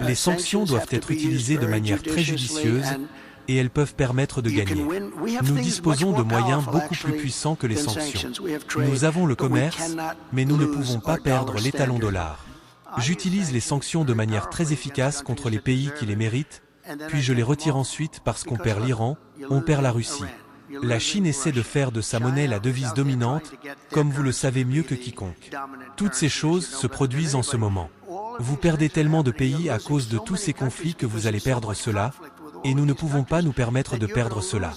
Les sanctions doivent être utilisées de manière très judicieuse et elles peuvent permettre de gagner. Nous disposons de moyens beaucoup plus puissants que les sanctions. Nous avons le commerce, mais nous ne pouvons pas perdre l'étalon dollar. J'utilise les sanctions de manière très efficace contre les pays qui les méritent, puis je les retire ensuite parce qu'on perd l'Iran, on perd la Russie. La Chine essaie de faire de sa monnaie la devise dominante, comme vous le savez mieux que quiconque. Toutes ces choses se produisent en ce moment. Vous perdez tellement de pays à cause de tous ces conflits que vous allez perdre cela, et nous ne pouvons pas nous permettre de perdre cela.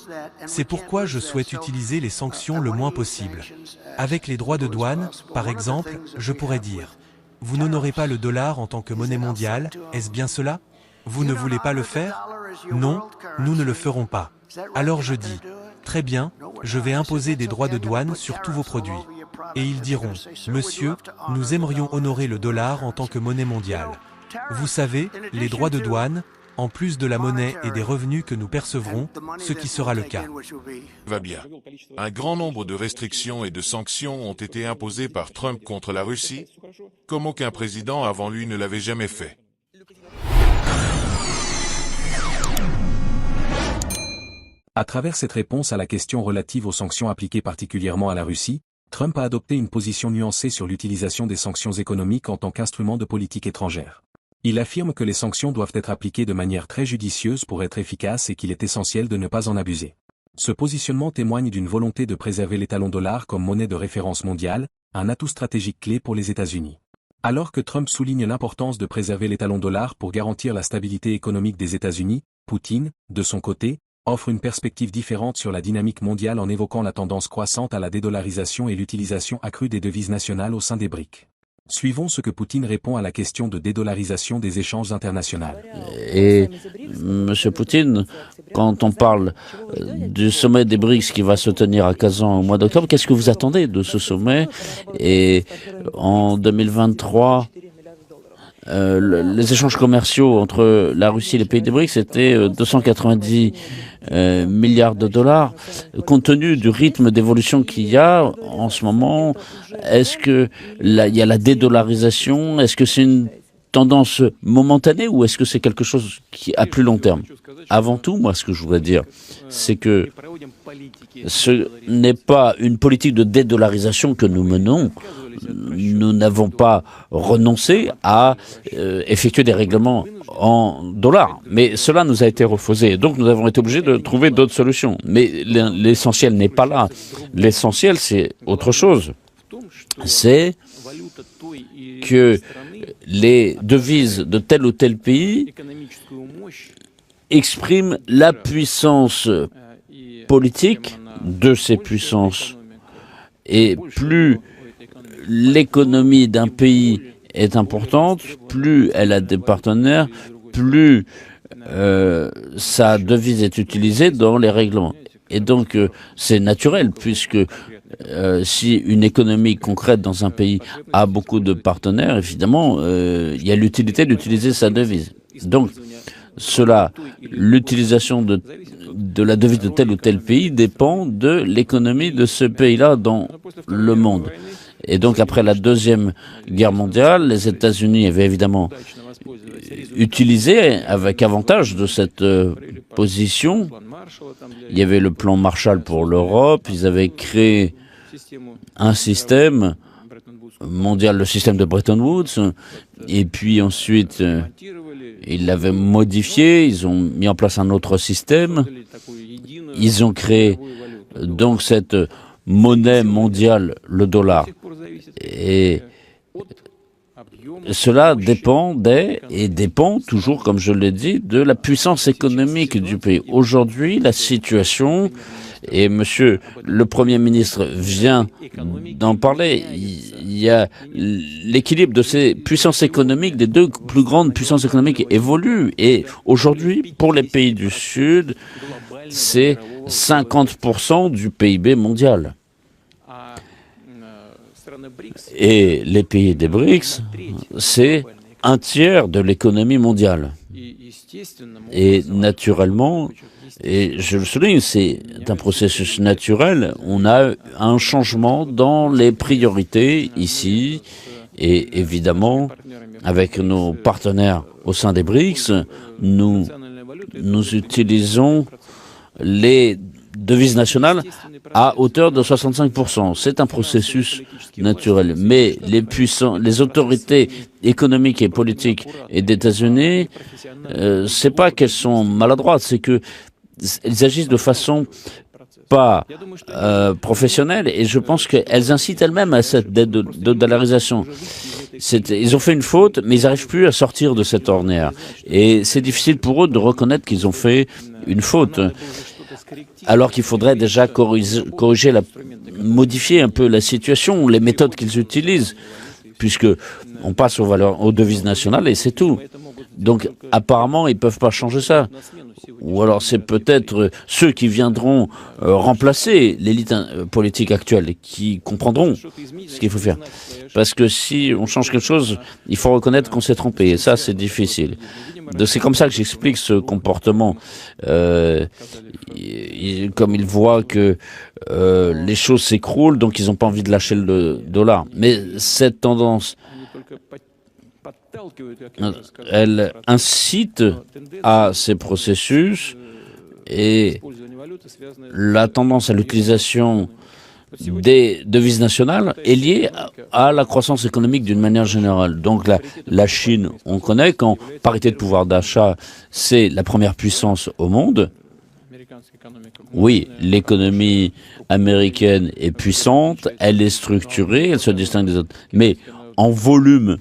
C'est pourquoi je souhaite utiliser les sanctions le moins possible. Avec les droits de douane, par exemple, je pourrais dire « Vous n'honorez pas le dollar en tant que monnaie mondiale, est-ce bien cela? Vous ne voulez pas le faire? Non, nous ne le ferons pas. » Alors je dis « Très bien, je vais imposer des droits de douane sur tous vos produits. » Et ils diront « Monsieur, nous aimerions honorer le dollar en tant que monnaie mondiale. » Vous savez, les droits de douane, en plus de la monnaie et des revenus que nous percevrons, ce qui sera le cas. Va bien. Un grand nombre de restrictions et de sanctions ont été imposées par Trump contre la Russie, comme aucun président avant lui ne l'avait jamais fait. À travers cette réponse à la question relative aux sanctions appliquées particulièrement à la Russie, Trump a adopté une position nuancée sur l'utilisation des sanctions économiques en tant qu'instrument de politique étrangère. Il affirme que les sanctions doivent être appliquées de manière très judicieuse pour être efficaces et qu'il est essentiel de ne pas en abuser. Ce positionnement témoigne d'une volonté de préserver l'étalon dollar comme monnaie de référence mondiale, un atout stratégique clé pour les États-Unis. Alors que Trump souligne l'importance de préserver l'étalon dollar pour garantir la stabilité économique des États-Unis, Poutine, de son côté, offre une perspective différente sur la dynamique mondiale en évoquant la tendance croissante à la dédollarisation et l'utilisation accrue des devises nationales au sein des BRICS. Suivons ce que Poutine répond à la question de dédollarisation des échanges internationaux. Et M. Poutine, quand on parle du sommet des BRICS qui va se tenir à Kazan au mois d'octobre, qu'est-ce que vous attendez de ce sommet? Et en 2023, les échanges commerciaux entre la Russie et les pays des BRICS étaient 290 milliards de dollars. Compte tenu du rythme d'évolution qu'il y a en ce moment, est-ce que il y a la dédollarisation? Est-ce que c'est une tendance momentanée ou est-ce que c'est quelque chose qui à plus long terme? Avant tout, moi, ce que je voudrais dire, c'est que ce n'est pas une politique de dédollarisation que nous menons. Nous n'avons pas renoncé à effectuer des règlements en dollars. Mais cela nous a été refusé. Donc nous avons été obligés de trouver d'autres solutions. Mais l'essentiel n'est pas là. L'essentiel, c'est autre chose. C'est que les devises de tel ou tel pays expriment la puissance politique de ces puissances. Et plus l'économie d'un pays est importante, plus elle a des partenaires, plus sa devise est utilisée dans les règlements. Et donc, c'est naturel, puisque si une économie concrète dans un pays a beaucoup de partenaires, évidemment, il y a l'utilité d'utiliser sa devise. Donc, l'utilisation de la devise de tel ou tel pays dépend de l'économie de ce pays-là dans le monde. Et donc, après la Deuxième Guerre mondiale, les États-Unis avaient évidemment utilisé avec avantage de cette position. Il y avait le plan Marshall pour l'Europe, ils avaient créé un système mondial, le système de Bretton Woods, et puis ensuite, ils l'avaient modifié, ils ont mis en place un autre système, ils ont créé donc cette monnaie mondiale, le dollar. Et cela dépendait et dépend toujours, comme je l'ai dit, de la puissance économique du pays. Aujourd'hui, la situation, et monsieur le Premier ministre vient d'en parler, il y a l'équilibre de ces puissances économiques, des deux plus grandes puissances économiques évolue. Et aujourd'hui, pour les pays du Sud, c'est 50% du PIB mondial. Et les pays des BRICS, c'est un tiers de l'économie mondiale. Et naturellement, et je le souligne, c'est un processus naturel, on a un changement dans les priorités ici, Et évidemment, avec nos partenaires au sein des BRICS, nous utilisons les devises nationales à hauteur de 65%. C'est un processus naturel. Mais les autorités économiques et politiques des États-Unis, c'est pas qu'elles sont maladroites, c'est que elles agissent de façon pas professionnelle, et je pense qu'elles incitent elles-mêmes à cette dollarisation. Ils ont fait une faute, mais ils n'arrivent plus à sortir de cette ornière. Et c'est difficile pour eux de reconnaître qu'ils ont fait une faute, alors qu'il faudrait déjà corriger, modifier un peu la situation, les méthodes qu'ils utilisent, puisque on passe aux devises nationales et c'est tout. Donc apparemment, ils ne peuvent pas changer ça. Ou alors c'est peut-être ceux qui viendront remplacer l'élite politique actuelle qui comprendront ce qu'il faut faire. Parce que si on change quelque chose, il faut reconnaître qu'on s'est trompé. Et ça, c'est difficile. C'est comme ça que j'explique ce comportement. Comme ils voient que les choses s'écroulent, donc ils n'ont pas envie de lâcher le dollar. Mais cette tendance, elle incite à ces processus, et la tendance à l'utilisation des devises nationales est liée à la croissance économique d'une manière générale. Donc la Chine, on connaît qu'en parité de pouvoir d'achat, c'est la première puissance au monde. Oui, l'économie américaine est puissante, elle est structurée, elle se distingue des autres. Mais en volume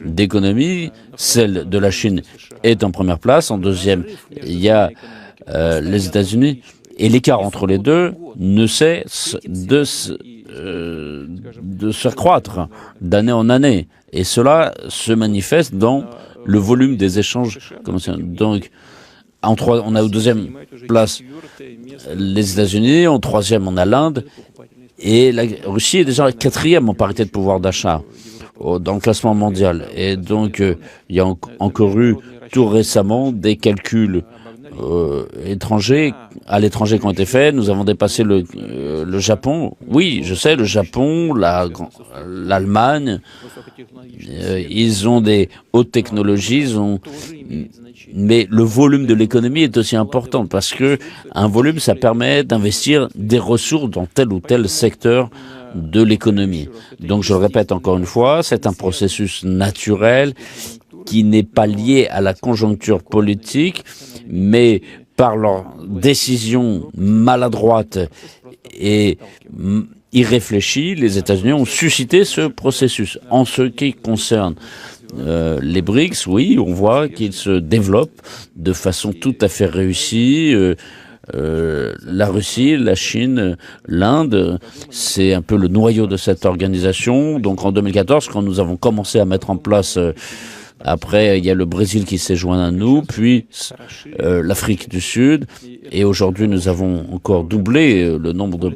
d'économie, celle de la Chine est en première place. En deuxième, il y a les États-Unis. Et l'écart entre les deux ne cesse de s'accroître d'année en année. Et cela se manifeste dans le volume des échanges commerciaux. Donc, on a au deuxième place les États-Unis, en troisième on a l'Inde, et la Russie est déjà quatrième en parité de pouvoir d'achat dans le classement mondial. Et donc, il y a encore eu tout récemment des calculs à l'étranger qui ont été faits. Nous avons dépassé le Japon. Oui, je sais, le Japon, l'Allemagne, ils ont des hautes technologies, mais le volume de l'économie est aussi important, parce que un volume, ça permet d'investir des ressources dans tel ou tel secteur de l'économie. Donc, je le répète encore une fois, c'est un processus naturel qui n'est pas lié à la conjoncture politique, mais par leurs décisions maladroites et irréfléchies, les États-Unis ont suscité ce processus. En ce qui concerne les BRICS, oui, on voit qu'ils se développent de façon tout à fait réussie. La Russie, la Chine, l'Inde, c'est un peu le noyau de cette organisation. Donc en 2014, quand nous avons commencé à mettre en place, après il y a le Brésil qui s'est joint à nous, puis l'Afrique du Sud, et aujourd'hui nous avons encore doublé le nombre de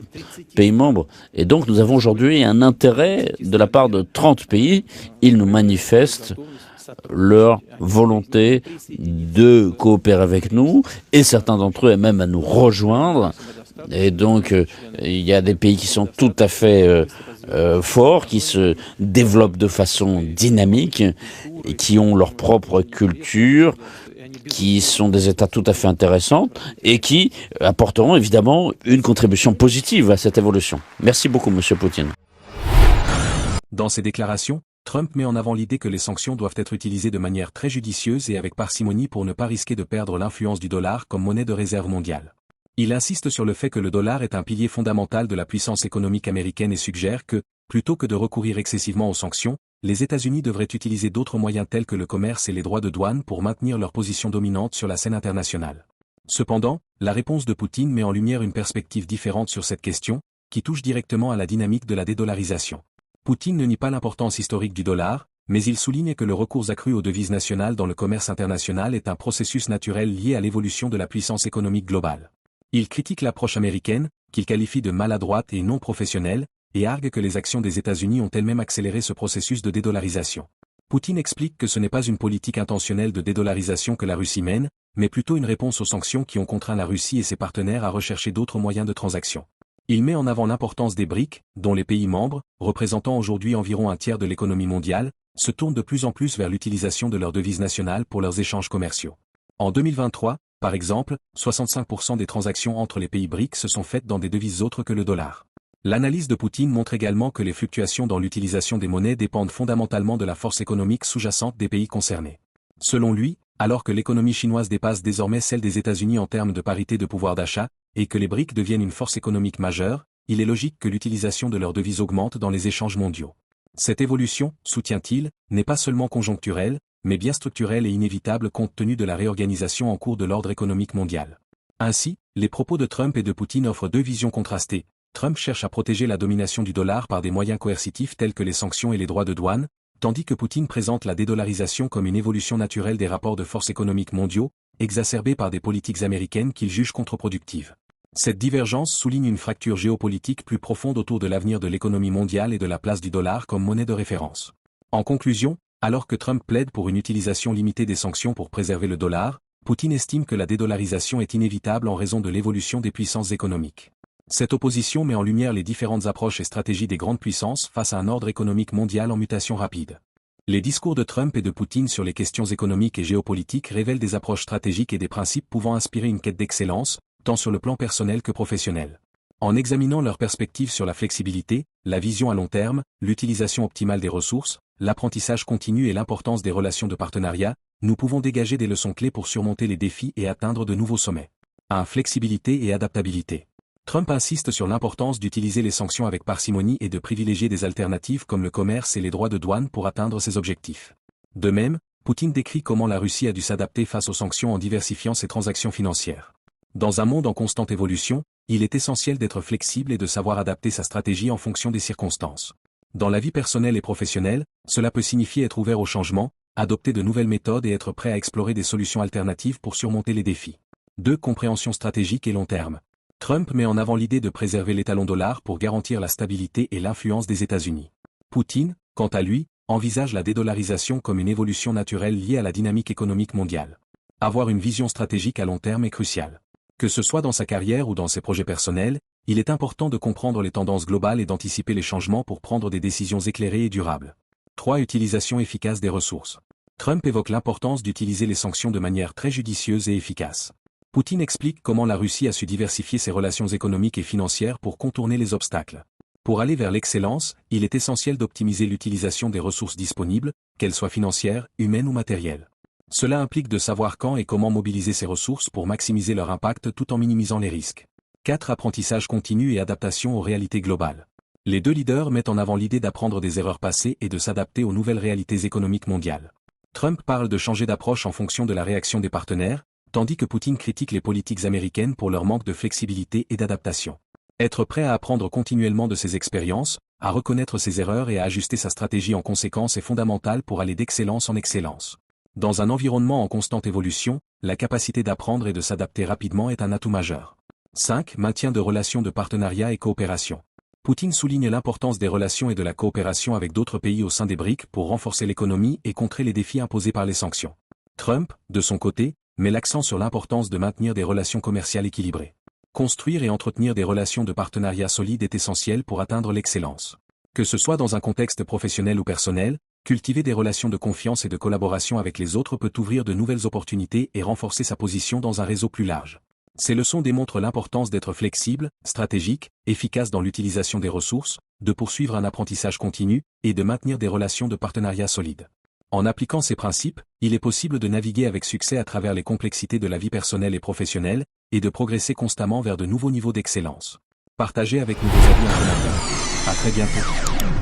pays membres. Et donc nous avons aujourd'hui un intérêt de la part de 30 pays. Ils nous manifestent leur volonté de coopérer avec nous, et certains d'entre eux même à nous rejoindre. Et donc il y a des pays qui sont tout à fait forts, qui se développent de façon dynamique et qui ont leur propre culture, qui sont des États tout à fait intéressants et qui apporteront évidemment une contribution positive à cette évolution. Merci beaucoup, Monsieur Poutine. Dans ses déclarations, Trump met en avant l'idée que les sanctions doivent être utilisées de manière très judicieuse et avec parcimonie pour ne pas risquer de perdre l'influence du dollar comme monnaie de réserve mondiale. Il insiste sur le fait que le dollar est un pilier fondamental de la puissance économique américaine et suggère que, plutôt que de recourir excessivement aux sanctions, les États-Unis devraient utiliser d'autres moyens tels que le commerce et les droits de douane pour maintenir leur position dominante sur la scène internationale. Cependant, la réponse de Poutine met en lumière une perspective différente sur cette question, qui touche directement à la dynamique de la dédollarisation. Poutine ne nie pas l'importance historique du dollar, mais il souligne que le recours accru aux devises nationales dans le commerce international est un processus naturel lié à l'évolution de la puissance économique globale. Il critique l'approche américaine, qu'il qualifie de maladroite et non professionnelle, et argue que les actions des États-Unis ont elles-mêmes accéléré ce processus de dédollarisation. Poutine explique que ce n'est pas une politique intentionnelle de dédollarisation que la Russie mène, mais plutôt une réponse aux sanctions qui ont contraint la Russie et ses partenaires à rechercher d'autres moyens de transaction. Il met en avant l'importance des BRIC, dont les pays membres, représentant aujourd'hui environ un tiers de l'économie mondiale, se tournent de plus en plus vers l'utilisation de leur devise nationale pour leurs échanges commerciaux. En 2023, par exemple, 65% des transactions entre les pays BRIC se sont faites dans des devises autres que le dollar. L'analyse de Poutine montre également que les fluctuations dans l'utilisation des monnaies dépendent fondamentalement de la force économique sous-jacente des pays concernés. Selon lui, alors que l'économie chinoise dépasse désormais celle des États-Unis en termes de parité de pouvoir d'achat, et que les BRIC deviennent une force économique majeure, il est logique que l'utilisation de leurs devises augmente dans les échanges mondiaux. Cette évolution, soutient-il, n'est pas seulement conjoncturelle, mais bien structurelle et inévitable compte tenu de la réorganisation en cours de l'ordre économique mondial. Ainsi, les propos de Trump et de Poutine offrent deux visions contrastées. Trump cherche à protéger la domination du dollar par des moyens coercitifs tels que les sanctions et les droits de douane, tandis que Poutine présente la dédollarisation comme une évolution naturelle des rapports de force économiques mondiaux, exacerbée par des politiques américaines qu'il juge contre-productives. Cette divergence souligne une fracture géopolitique plus profonde autour de l'avenir de l'économie mondiale et de la place du dollar comme monnaie de référence. En conclusion, alors que Trump plaide pour une utilisation limitée des sanctions pour préserver le dollar, Poutine estime que la dédollarisation est inévitable en raison de l'évolution des puissances économiques. Cette opposition met en lumière les différentes approches et stratégies des grandes puissances face à un ordre économique mondial en mutation rapide. Les discours de Trump et de Poutine sur les questions économiques et géopolitiques révèlent des approches stratégiques et des principes pouvant inspirer une quête d'excellence, tant sur le plan personnel que professionnel. En examinant leurs perspectives sur la flexibilité, la vision à long terme, l'utilisation optimale des ressources, l'apprentissage continu et l'importance des relations de partenariat, nous pouvons dégager des leçons clés pour surmonter les défis et atteindre de nouveaux sommets. 1. Flexibilité et adaptabilité. Trump insiste sur l'importance d'utiliser les sanctions avec parcimonie et de privilégier des alternatives comme le commerce et les droits de douane pour atteindre ses objectifs. De même, Poutine décrit comment la Russie a dû s'adapter face aux sanctions en diversifiant ses transactions financières. Dans un monde en constante évolution, il est essentiel d'être flexible et de savoir adapter sa stratégie en fonction des circonstances. Dans la vie personnelle et professionnelle, cela peut signifier être ouvert au changement, adopter de nouvelles méthodes et être prêt à explorer des solutions alternatives pour surmonter les défis. 2. Compréhension stratégique et long terme. Trump met en avant l'idée de préserver l'étalon dollar pour garantir la stabilité et l'influence des États-Unis. Poutine, quant à lui, envisage la dédollarisation comme une évolution naturelle liée à la dynamique économique mondiale. Avoir une vision stratégique à long terme est crucial. Que ce soit dans sa carrière ou dans ses projets personnels, il est important de comprendre les tendances globales et d'anticiper les changements pour prendre des décisions éclairées et durables. 3. Utilisation efficace des ressources. Trump évoque l'importance d'utiliser les sanctions de manière très judicieuse et efficace. Poutine explique comment la Russie a su diversifier ses relations économiques et financières pour contourner les obstacles. Pour aller vers l'excellence, il est essentiel d'optimiser l'utilisation des ressources disponibles, qu'elles soient financières, humaines ou matérielles. Cela implique de savoir quand et comment mobiliser ces ressources pour maximiser leur impact tout en minimisant les risques. 4. Apprentissage continu et adaptation aux réalités globales. Les deux leaders mettent en avant l'idée d'apprendre des erreurs passées et de s'adapter aux nouvelles réalités économiques mondiales. Trump parle de changer d'approche en fonction de la réaction des partenaires, tandis que Poutine critique les politiques américaines pour leur manque de flexibilité et d'adaptation. Être prêt à apprendre continuellement de ses expériences, à reconnaître ses erreurs et à ajuster sa stratégie en conséquence est fondamental pour aller d'excellence en excellence. Dans un environnement en constante évolution, la capacité d'apprendre et de s'adapter rapidement est un atout majeur. 5. Maintien de relations de partenariat et coopération. Poutine souligne l'importance des relations et de la coopération avec d'autres pays au sein des BRIC pour renforcer l'économie et contrer les défis imposés par les sanctions. Trump, de son côté, met l'accent sur l'importance de maintenir des relations commerciales équilibrées. Construire et entretenir des relations de partenariat solides est essentiel pour atteindre l'excellence. Que ce soit dans un contexte professionnel ou personnel, cultiver des relations de confiance et de collaboration avec les autres peut ouvrir de nouvelles opportunités et renforcer sa position dans un réseau plus large. Ces leçons démontrent l'importance d'être flexible, stratégique, efficace dans l'utilisation des ressources, de poursuivre un apprentissage continu et de maintenir des relations de partenariat solides. En appliquant ces principes, il est possible de naviguer avec succès à travers les complexités de la vie personnelle et professionnelle, et de progresser constamment vers de nouveaux niveaux d'excellence. Partagez avec nous vos avis en commentaire. À très bientôt.